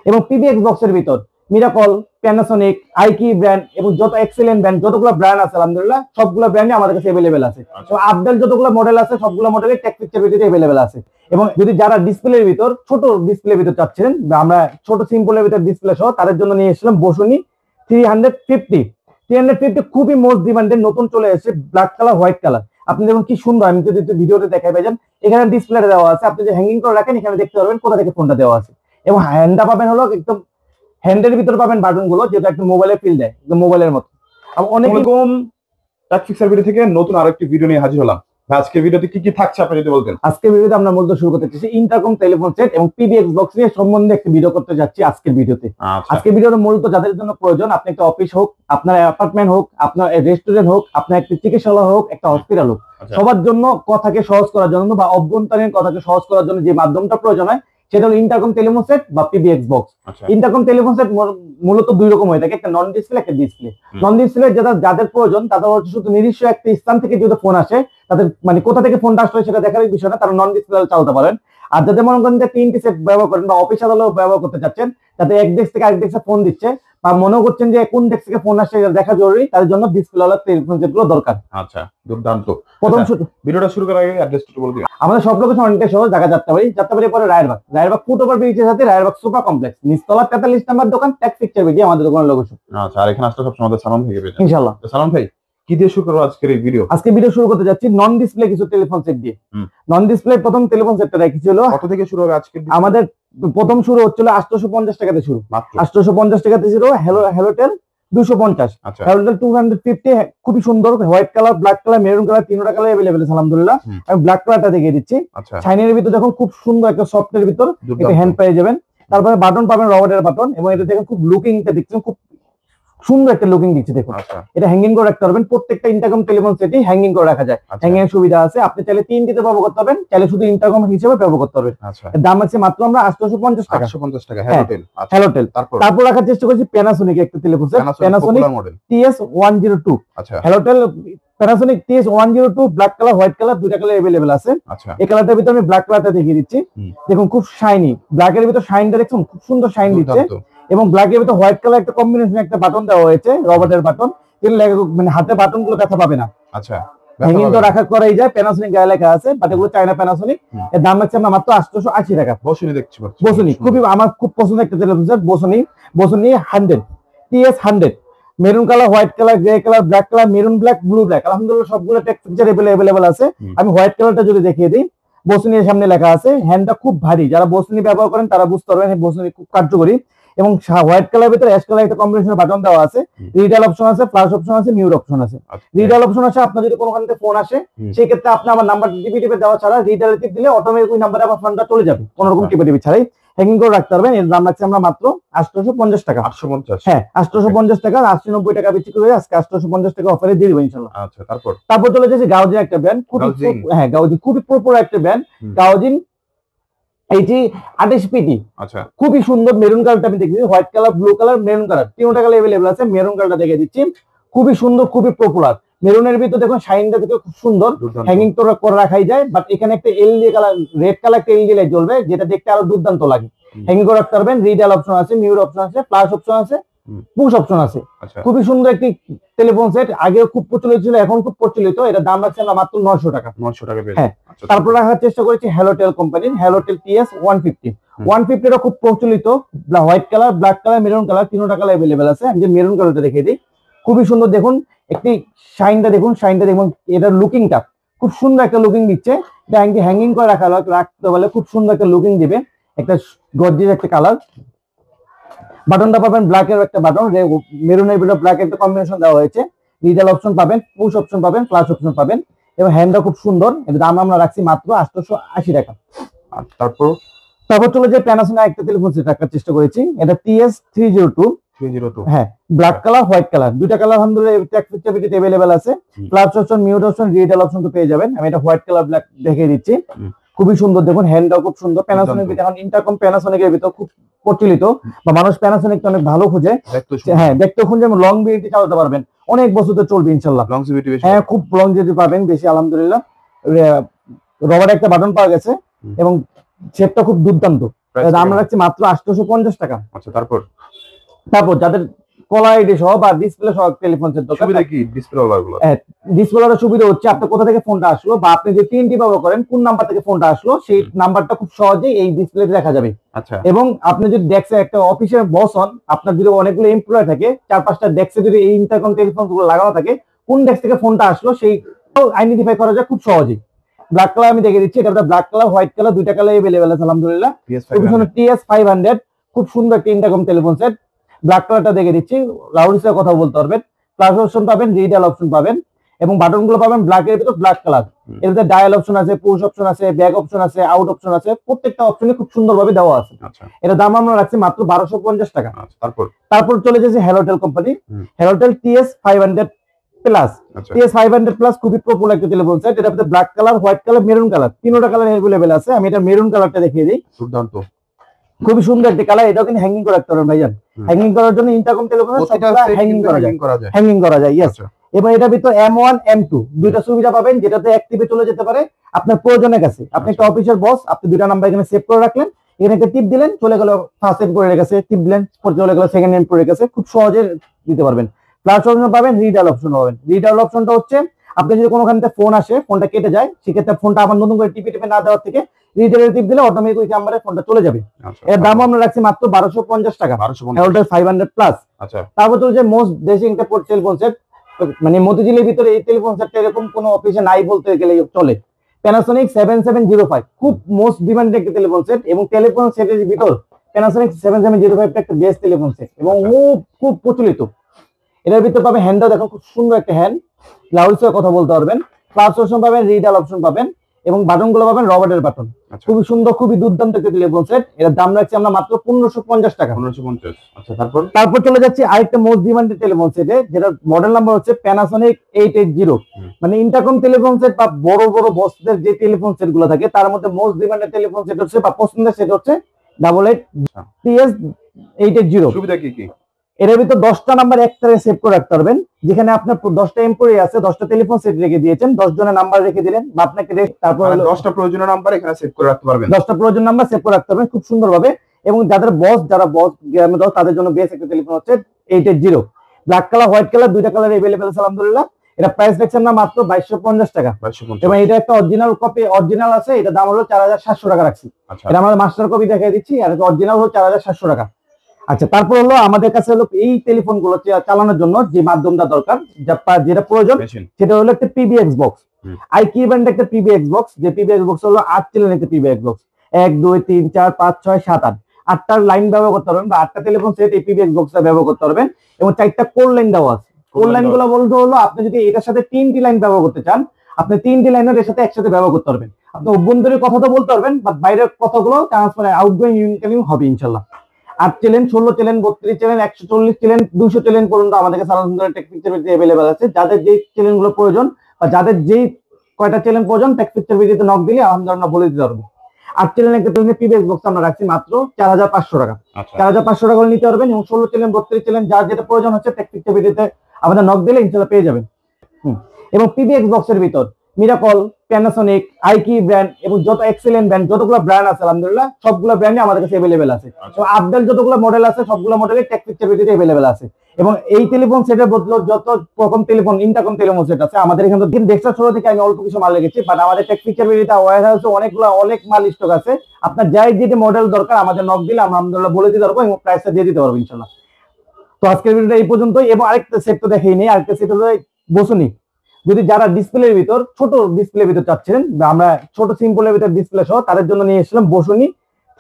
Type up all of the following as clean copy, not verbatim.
এবং পিবিএক্স বক্সের ভিতর মিরাকল, প্যানাসোনিক, আইকি ব্র্যান্ড এবং যত এক্সেলেন্ট ব্র্যান্ড যতগুলো ব্র্যান্ড আছে আলহামদুলিল্লাহ সবগুলো ব্র্যান্ডই আমাদের কাছে अवेलेबल আছে। এবং আপডেট যতগুলো মডেল আছে সবগুলো মডেলে টেক পিকচার ভিডিওতে अवेलेबल আছে। এবং যদি যারা ডিসপ্লের ভিতর ছোট ডিসপ্লের ভিতর চাচ্ছেন বা আমরা ছোট সিম্পলের ভিতর ডিসপ্লে সহ তাদের জন্য নিয়ে এসেছিলাম বসুনি 350 খুবই মোস্ট ডিমান্ডেড নতুন চলে এসেছে ব্ল্যাক কালার হোয়াইট কালার। আপনি দেখুন কি সুন্দর, আমি যদি ভিডিওতে দেখাই ভাইজান এখানে ডিসপ্লে দেওয়া আছে, আপনি যে হ্যাঙ্গিং করে রাখেন এখানে দেখতে পারবেন কোথা থেকে ফোনটা দেওয়া আছে। এবং হ্যান্ডটা পাবেন হলো একদম হ্যান্ডের ভিতর পাবেন বাটন গুলো যেটা একটু মোবাইলে ফিল দেয় একদম মোবাইলের মতো। অনেক রকম টেক পিকচার ভিডিও থেকে নতুন আরেকটি ভিডিও নিয়ে হাজির হলাম। আজকের ভিডিওতে কি কি থাকছে আপনি যদি বলতেন। আজকের ভিডিওতে আমরা মূলত শুরু করতে চাচ্ছি ইন্টারকম টেলিফোন সেট এবং পিবিএক্স বক্স নিয়ে সম্বন্ধে একটা ভিডিও করতে যাচ্ছি আজকের ভিডিওতে। আজকের ভিডিওটা মূলত যাদের জন্য প্রয়োজন, আপনি একটা অফিস হোক, আপনার অ্যাপার্টমেন্ট হোক, আপনার রেস্টুরেন্ট হোক, আপনার একটা চিকিৎসালয় হোক, একটা হসপিটাল হোক, সবার জন্য কথাকে সহজ করার জন্য বা অভ্যন্তরীণ কথাকে সহজ করার জন্য যে মাধ্যমটা প্রয়োজন হয় সেটা হলো ইন্টারকম টেলিফোন সেট বা PBX box. Intercom telephone set মূলত দুই রকম হয়ে থাকে, একটা নন ডিসপ্লে একটা ডিসপ্লে। নন ডিসপ্লে যাদের প্রয়োজন তাদের হচ্ছে শুধু নির্দিষ্ট একটা স্থান থেকে যদি ফোন আসে তাদের মানে কোথা থেকে ফোনটা আসলে সেটা দেখার বিষয় না, তারা নন ডিসপ্লে চালাতে পারেন। আর যাদের মনে করেন যে 3টি সেট ব্যবহার করেন বা অফিস আদালত ব্যবহার করতে চাচ্ছেন, যাতে এক ডেস্ক থেকে আরেক ডেস্কে ফোন দিচ্ছে বা মনে করছেন যে কোন ডেস্ক থেকে ফোন আসছে দেখা জরুরি, তার জন্য ডিসপ্লে ওয়ালা টেলিফোন সেট গুলো দরকার। আচ্ছা, দুর্দান্ত। প্রথম ভিডিওটা শুরু করার আগে অ্যাড্রেসটা বলে দিন। আমাদের সব লোকেশন অনেকটা সহজ, জায়গা যাত্রাবাড়ি পরে রায়েরবাগ ফুটওভার ব্রিজের সাথে রায়েরবাগ সুপার কমপ্লেক্স নিচতলা 43 নম্বর দোকান টেক পিকচার ভিডিও আমাদের দোকানের লোকেশন। আচ্ছা, আর এখানে আসলে সবসময় আমাদের সালাম থেকে পেয়ে ইনশাআল্লাহ। সালাম ভাই, কি দিয়ে শুরু করব আজকের এই ভিডিও? আজকে ভিডিও শুরু করতে যাচ্ছি নন ডিসপ্লে কিছু টেলিফোন সেট দিয়ে। নন ডিসপ্লে প্রথম টেলিফোন সেটটা রেখেছিল কত থেকে শুরু হবে আজকে? আমাদের প্রথম শুরু হচ্ছিল 850 টাকাতে শুরু, 850 টাকাতে ছিল হ্যালোটেল 250, হ্যালোটেল 250 খুবই সুন্দর white colour, black colour, maroon colour, তিনটা কালার अवेलेबल আছে আলহামদুলিল্লাহ। আমি ব্ল্যাক কালারটা দেখিয়ে দিচ্ছি। শাইনের ভিতর দেখুন খুব সুন্দর একটা সফটের ভিতর একটা হ্যান্ড পেয়ে যাবেন, তারপরে বাটন পাবেন রবারের বাটন এবং এটা দেখুন খুব লুকিংটা দেখছেন খুব সুন্দর একটা লুকিং দিচ্ছে দেখুন। এটা হ্যাঙ্গিং করে রাখতে পারবেন, প্রত্যেকটা ইন্টারকম টেলিফোন সেটই হ্যাঙ্গিং করে রাখা যায়, হ্যাঙ্গিং এর সুবিধা আছে। আপনি চাইলে 3টিতে ব্যবহার করতে পারবেন, চাইলে শুধু ইন্টারকম হিসেবে ব্যবহার করতে পারবেন। এর দাম আছে মাত্র আমরা 850 টাকা। 850 টাকা হ্যালোটেল। হ্যালোটেল তারপর রাখার চেষ্টা করছি প্যানাসোনিক একটা টেলিফোন সেট, প্যানাসোনিক TS102। আচ্ছা, Halotel Panasonic TS102 black colour white colour দুইটা কালার अवेलेबल আছে। এই কালারটার ভিতর আমি ব্ল্যাক কালারটা দেখিয়ে দিচ্ছি। দেখুন খুব শাইনি, ব্ল্যাক এর ভিতর শাইনটা দেখুন খুব সুন্দর শাইন দিচ্ছে এবং ব্ল্যাক এর ভিতর হোয়াইট কালার একটা কম্বিনেশন একটা বাটন দেওয়া হয়েছে রবারের বাটন, মানে হাতে বাটন গুলো ব্যথা পাবে না। আচ্ছা, হ্যাঙ্গিং তো রাখা করাই যায়, প্যানাসোনিক গায়ে লেখা আছে, বাট এগুলো চায়না প্যানাসোনিক। এর দাম আছে আমরা মাত্র 880 টাকা। বসুনি দেখছি, বসুনি খুবই আমার খুব পছন্দ একটা টেলিফোন সেট, বসুনি 100 TS100 maroon colour, white colour, grey colour, black colour, maroon black, blue black আলহামদুলিল্লাহ সবগুলো টেক পিকচার अवेलेबल আছে। আমি হোয়াইট কালারটা যদি দেখিয়ে দিই, বসুনির সামনে লেখা আছে, হ্যান্ডটা খুব ভারী, যারা বসুনি ব্যবহার করেন তারা বুঝতে পারবেন বসুনি খুব কার্যকরী। এবং হোয়াইট কালার ভিতরে অ্যাশ কালার একটা কম্বিনেশনের বাটন দেওয়া আছে, রিডাল অপশন আছে, ফ্ল্যাশ অপশন আছে, মিউট অপশন আছে। রিডাল অপশন আছে, আপনার যদি কোনোখান থেকে ফোন আসে সেই ক্ষেত্রে আপনি আমার নাম্বার টিপে দেওয়া ছাড়া রিডাল টিপ দিলে অটোমেটিক ওই নাম্বারে আমার ফোনটা চলে যাবে, কোনো রকম টিপে ছাড়াই হ্যাঙ্গিং করে রাখতে পারবেন। এর দাম লাগছে আমরা মাত্র 850 টাকা। 850? হ্যাঁ 850 টাকা, 80-90 টাকা বিক্রি করে আজকে 850 টাকা অফারে দিয়ে দেব ইনশাআল্লাহ। আচ্ছা, তারপর চলে যাচ্ছে গাউজিন একটা ব্র্যান্ড, গাউজিন খুবই পপুলার একটা ব্র্যান্ড, গাউজিন 28PT। আচ্ছা, খুবই সুন্দর মেরুন কালারটা আমি দেখেছি, white colour, blue colour, maroon colour তিনটা কালার अवेलेबल আছে। মেরুন কালারটা দেখে দিচ্ছি, খুবই সুন্দর খুবই পপুলার। মেরুনের ভিতর দেখুন শাইনটা দেখে খুব সুন্দর, হ্যাঙ্গিং তো করে রাখাই যায়, বাট এখানে একটা এলইডি কালার রেড কালার একটা এলইডি লাইট জ্বলবে যেটা দেখতে আরো দুর্দান্ত লাগে। হ্যাঙ্গিং করে রাখতে পারবেন, রিডাল অপশন আছে, মিউট অপশন আছে, ফ্ল্যাশ অপশন আছে, পুশ অপশন আছে। খুবই সুন্দর একটি টেলিফোন সেট, আগে খুব প্রচলিত ছিল এখন খুব প্রচলিত। এটা দাম রাখছে আমরা মাত্র 900 টাকা। 900 টাকা। হ্যাঁ, তারপর রাখার চেষ্টা করেছি হ্যালোটেল কোম্পানির হ্যালোটেল TS150। 150 খুব প্রচলিত, white colour, black colour, maroon colour তিনটা কালার अवेलेबल আছে। আমি যে মেরুন কালারটা দেখিয়ে দিই, খুবই সুন্দর দেখুন একটি শাইনটা দেখুন, এটার লুকিংটা খুব সুন্দর একটা লুকিং দিচ্ছে। এটা হ্যাঙ্গিং করে রাখতে পারলে খুব সুন্দর একটা লুকিং দিবে, একটা গর্জিয়াস একটা কালার। বাটনটা পাবেন ব্ল্যাক এর একটা বাটন, মেরুনের ভিতরে ব্ল্যাক একটা কম্বিনেশন দেওয়া হয়েছে। রিডাল অপশন পাবেন, পুশ অপশন পাবেন, ফ্ল্যাশ অপশন পাবেন এবং হ্যান্ডটা খুব সুন্দর। এর দাম আমরা রাখছি মাত্র 880 টাকা। তারপর চলে যে প্যানাসোনিক একটা টেলিফোন সেট রাখার চেষ্টা করেছি, এটা TS302। হ্যাঁ, ব্ল্যাক কালার, হোয়াইট কালার দুইটা কালার আলহামদুলিল্লাহ টেক পিকচার ভিডিওতে अवेलेबल আছে। Flash option, mute option, redial option তো পেয়ে যাবেন। আমি এটা হোয়াইট কালার ব্ল্যাক দেখিয়ে দিচ্ছি, খুবই সুন্দর দেখুন, হ্যান্ডটাও খুব সুন্দর। প্যানাসোনিক এখন ইন্টারকম প্যানাসোনিকের ভিতর খুব প্রচলিত বা মানুষ প্যানাসোনিক অনেক ভালো খুঁজে। হ্যাঁ, দেখতে খুঁজে লং ভিডিও চালাতে পারবেন, অনেক বছর তো চলবে ইনশাআল্লাহ। হ্যাঁ, খুব লংজিভিটি পাবেন বেশি আলহামদুলিল্লাহ। রবারের একটা বাটন পাওয়া গেছে এবং শেপটা খুব দুর্দান্ত। দাম রাখছি মাত্র 850 টাকা। আচ্ছা, তারপর তারপর যাদের কলার আইডি সহ বা ডিসপ্লে সহ টেলিফোন সেট দরকার, সুবিধা কি ডিসপ্লে ওভারগুলো? ডিসপ্লের সুবিধা হচ্ছে আপনি কোথা থেকে ফোনটা আসলো বা আপনি যে পিনটি ব্যবহার করেন কোন নাম্বার থেকে ফোনটা আসলো সেই নাম্বারটা খুব সহজেই এই ডিসপ্লেতে দেখা যাবে। আচ্ছা, এবং আপনি যদি ডেস্কে একটা অফিসের বস হন, আপনার যদি অনেকগুলো এমপ্লয় থাকে, 4-5টা ডেস্কে যদি এই ইন্টারকম টেলিফোন গুলো লাগানো থাকে, কোন ডেস্ক থেকে ফোনটা আসলো সেই আইডেন্টিফাই করা যায় খুব সহজেই। ব্ল্যাক কালার আমি দেখে দিচ্ছি, এটা ব্ল্যাক কালার, হোয়াইট কালার, দুইটা কালার अवेलेबल আছে আলহামদুলিল্লাহ। TS500 খুব সুন্দর একটা ইন্টারকম টেলিফোন সেট। ব্ল্যাক কালারটা দেখে দিচ্ছি, লাউড স্পিকার কথা বলতে পারবেন, প্লাস অপশন পাবেন, রিডাল অপশন পাবেন এবং বাটন গুলো পাবেন ব্ল্যাক এর ভিতর ব্ল্যাক কালার। এর ভিতরে ডায়াল অপশন আছে, পুশ অপশন আছে, ব্যাক অপশন আছে, আউট অপশন আছে, প্রত্যেকটা অপশনে খুব সুন্দরভাবে দেওয়া আছে। এটা দাম আমরা রাখছি মাত্র 1250 টাকা। তারপর চলে যাচ্ছে Halotel company, Halotel TS500 plus. TS500 plus খুবই পপুলার একটা টেলিফোন সেট। এটার ভিতরে black colour, white colour, maroon colour, তিনটা কালার अवेलेबल আছে। আমি এটা মেরুন কালারটা দেখিয়ে দিই, দুর্দান্ত, খুবই সুন্দর একটা কালার। এটাও কিন্তু হ্যাঙ্গিং করে রাখতে পারবেন ভাইজান। হ্যাঙ্গিং করার জন্য ইন্টারকম টেলিফোন হ্যাঙ্গিং করা যায়, হ্যাঙ্গিং করা যায়, ইয়েস। এবং এটার ভিতর M1 M2 দুইটা সুবিধা পাবেন, যেটাতে অ্যাক্টিভে চলে যেতে পারে আপনার প্রয়োজনের কাছে। আপনি একটা অফিসের বস, আপনি দুইটা নাম্বার এখানে সেভ করে রাখলেন, এখানে একটা টিপ দিলেন, চলে গেল ফার্স্ট এন্ড করে রেখেছে, টিপ দিলেন চলে গেল সেকেন্ড এন্ড করে রেখেছে, খুব সহজে দিতে পারবেন। প্লাস অপশন পাবেন, রিডাল অপশন পাবেন। রিডাল অপশনটা হচ্ছে আপনি যদি কোনোখান থেকে ফোন আসে, ফোনটা কেটে যায়, সেক্ষেত্রে ফোনটা আবার নতুন করে টিপে টিপে না দেওয়ার থেকে রিডালের টিপ দিলে অটোমেটিক ওই নাম্বারে ফোনটা চলে যাবে। এর দাম আমরা রাখছি মাত্র 1250 টাকা, হ্যালোটেল 500 প্লাস। তারপর চলে যে মোস্ট দেশিং একটা টেলিফোন সেট, মানে মতিঝিলের ভিতরে এই টেলিফোন সেটটা এরকম কোনো অফিসে নাই বলতে গেলে চলে। প্যানাসোনিক 7705 খুব মোস্ট ডিমান্ডেড একটা টেলিফোন সেট, এবং টেলিফোন সেটের ভিতর প্যানাসোনিক 7705 একটা বেস্ট টেলিফোন সেট এবং খুব প্রচলিত। এটার ভিতরে পাবেন হ্যান্ডটা, দেখুন খুব সুন্দর একটা হ্যান্ড, লাউড স্পিকার কথা বলতে পারবেন, প্লাস অপশন পাবেন, রিডাল অপশন পাবেন এবং বাটন গুলো পাবেন রবার্টের বাটন। খুবই সুন্দর, খুবই দুর্দান্ত একটা টেলিফোন সেট। এর দাম রাখছি আমরা মাত্র 1550 টাকা। 1550। আচ্ছা, তারপর চলে যাচ্ছে আরেকটা মোস্ট ডিমান্ডেড টেলিফোন সেটে, যেটা মডেল নাম্বার হচ্ছে প্যানাসোনিক 880। মানে ইন্টারকম টেলিফোন সেট বা বড় বড় বসদের যে টেলিফোন সেট গুলো থাকে তার মধ্যে মোস্ট ডিমান্ডেড টেলিফোন সেট হচ্ছে বা পছন্দের সেট হচ্ছে 88 TS880। সুবিধা কি কি? এর ভিতর 10টা নাম্বার একটারে সেভ করে রাখতে পারবেন, যেখানে আপনার 10টা এমপ্লয়ি আছে, 10টা টেলিফোন সেট রেখে দিয়েছেন, 10 জনের নাম্বার রেখে দিলেন বা আপনাকে তারপর 10টা প্রয়োজনীয় নাম্বার এখানে সেভ করে রাখতে পারবেন, 10টা প্রয়োজনীয় নাম্বার সেভ করে রাখতে পারবেন খুব সুন্দরভাবে। এবং যারা বস গ্রামে দাও তাদের জন্য বেস্ট একটা টেলিফোন হচ্ছে 880। ব্ল্যাক কালার, হোয়াইট কালার, দুইটা কালার अवेलेबल আছে আলহামদুলিল্লাহ। এটা প্রাইস রাখছি আমরা মাত্র 2250 টাকা। এবং এটা একটা অরিজিনাল কপি, অরিজিনাল আছে, এটা দাম হলো 4700 টাকা রাখছি। এটা আমাদের মাস্টার কপি দেখাই দিচ্ছি, আর অরিজিনাল হলো 4700 টাকা। আচ্ছা, তারপর হলো আমাদের কাছে হলো এই টেলিফোন গুলো চালানোর জন্য যে মাধ্যমটা দরকার, যেটা প্রয়োজন, সেটা হলো একটা পিবিএক্স বক্স। আইকি ব্র্যান্ড একটা পিবিএক্স বক্স, যে পিবিএক্স বক্স হলো 8 চ্যানেল একটা পিবিএক্স বক্স, 1 2 3 4 5 6 7 8 8টার লাইন ব্যবহার করতে পারবেন বা 8টা টেলিফোন সেট এই পিবিএক্স বক্সটা ব্যবহার করতে পারবেন। এবং 4টা কোড লাইন দেওয়া আছে। কোড লাইন গুলো বলতে হলো আপনি যদি এটার সাথে 3টি লাইন ব্যবহার করতে চান, আপনি 3টি লাইনের এর সাথে একসাথে ব্যবহার করতে পারবেন। আপনি অভ্যন্তরীণ কথা তো বলতে পারবেন, বাট বাইরের কথাগুলো ট্রান্সফার আউটগোয়িং ইনকামিং হবে ইনশাআল্লাহ। 8 channel, 16 channel, 32 channel, 140 channel, 200 channel পর্যন্ত আমাদের কাছে আলাদা টেক পিকচার ভিডিও अवेलेबल আছে। যাদের যেই চ্যানেল গুলো প্রয়োজন বা যাদের যেই কয়টা চ্যানেল প্রয়োজন টেক পিকচার ভিডিওতে নক দিলে আমরা বলে দিতে পারবো। 8 চ্যানেল একটা পিবিএক্স বক্স আমরা রাখছি মাত্র 4500 টাকা। 4500 টাকা নিতে পারবেন। এবং 16 চ্যানেল, 32 চ্যানেল যার যেটা প্রয়োজন হচ্ছে টেক পিকচার ভিডিওতে আমাদের নক দিলে ইনশাআল্লাহ পেয়ে যাবেন। এবং পিবিএক্স বক্সের ভিতর মিরাকল, প্যানাসোনিক, আইকি ব্র্যান্ড এবং যত এক্সেলেন্ট ব্র্যান্ড, যতগুলো ব্র্যান্ড আছে আলহামদুলিল্লাহ সবগুলো ব্র্যান্ডই আমাদের কাছে अवेलेबल আছে। তো আপডেট যতগুলো মডেল আছে সবগুলো মডেলে টেক পিকচার ভিডিওতে अवेलेबल আছে। এবং এই টেলিফোন সেটের বদলে যত রকম টেলিফোন ইন্টারকম টেলিফোন সেট আছে আমাদের এখানে ডেক্সা শো থেকে আমি অল্প কিছু মাল রেখেছি, বাট আমাদের টেক পিকচার ভিডিওতে ওয়্যার হাউসে অনেক মাল স্টক আছে। আপনার যাই যেটা মডেল দরকার আমাদের নক দিলে আমরা আলহামদুলিল্লাহ বলে দিতে পারবো এবং প্রাইসটা দিয়ে দিতে পারবো ইনশাআল্লাহ। তো আজকের ভিডিওটা এই পর্যন্তই। এবং আরেকটা সেট তো দেখাই নেই, আরেকটা সেট হলো বসুনি। যদি যারা ডিসপ্লের ভিতর ছোট ডিসপ্লের ভিতর চাচ্ছেন বা আমরা ছোট সিম্পলের ভিতর ডিসপ্লে সহ তাদের জন্য নিয়ে এসেছিলাম বসুনি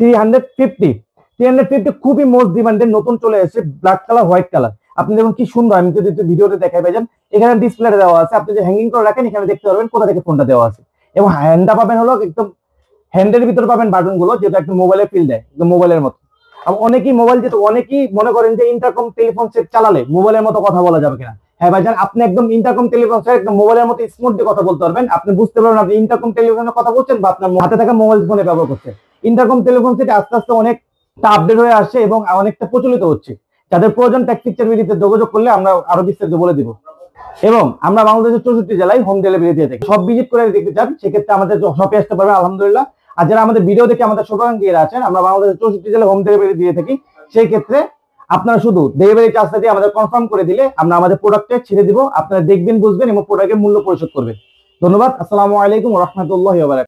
350 খুবই মোস্ট ডিমান্ডেড, নতুন চলে এসেছে, ব্ল্যাক কালার, হোয়াইট কালার। আপনি দেখুন কি সুন্দর, আমি যদি ভিডিওতে দেখাই পাইছেন, এখানে ডিসপ্লেটা দেওয়া আছে, আপনি যে হ্যাঙ্গিং করে রাখেন এখানে দেখতে পারবেন কোথা থেকে ফোনটা দেওয়া আছে। এবং হ্যান্ডটা পাবেন হলো একদম হ্যান্ডের ভিতর পাবেন বাটন গুলো, যেটা একদম মোবাইলে ফিল দেয়, একদম মোবাইলের মতো। অনেকেই মোবাইল, যেহেতু অনেকেই মনে করেন যে ইন্টারকম টেলিফোন সেট চালালে মোবাইলের মতো কথা বলা যাবে কিনা। হ্যাঁ ভাইজান, আপনি একদম ইন্টারকম টেলিফোন সেট একদম মোবাইলের মতো স্মুথলি কথা বলতে পারবেন। আপনি বুঝতে পারবেন আপনি ইন্টারকম টেলিফোনের কথা বলছেন বা আপনার হাতে থাকা মোবাইল ফোনে ব্যবহার করছেন। ইন্টারকম টেলিফোন সেট আস্তে আস্তে অনেকটা আপডেট হয়ে আসছে এবং অনেকটা প্রচলিত হচ্ছে। যাদের প্রয়োজন টেক পিকচার ভিডিওতে যোগাযোগ করলে আমরা আরো বিস্তারিত বলে দিব। এবং আমরা বাংলাদেশের 64 জেলায় হোম ডেলিভারি দিয়ে থাকি। সব ভিজিট করে দেখতে চান সেক্ষেত্রে আমাদের শপে আসতে পারবে আলহামদুলিল্লাহ। আর যারা আমাদের ভিডিও দেখে আমাদের শুভাকাঙ্ক্ষীরা আছেন, আমরা বাংলাদেশের 64 জেলায় হোম ডেলিভারি দিয়ে থাকি। সেই ক্ষেত্রে আপনারা শুধু ডেলিভারি চার্জটা দিয়ে আমাদের কনফার্ম করে দিলে আমরা আমাদের প্রোডাক্টে ছেড়ে দিব, আপনারা দেখবেন, বুঝবেন এবং প্রোডাক্টের মূল্য পরিশোধ করবেন। ধন্যবাদ। আসসালামু আলাইকুম ওয়া রাহমাতুল্লাহি ওয়া বারাকাতুহু।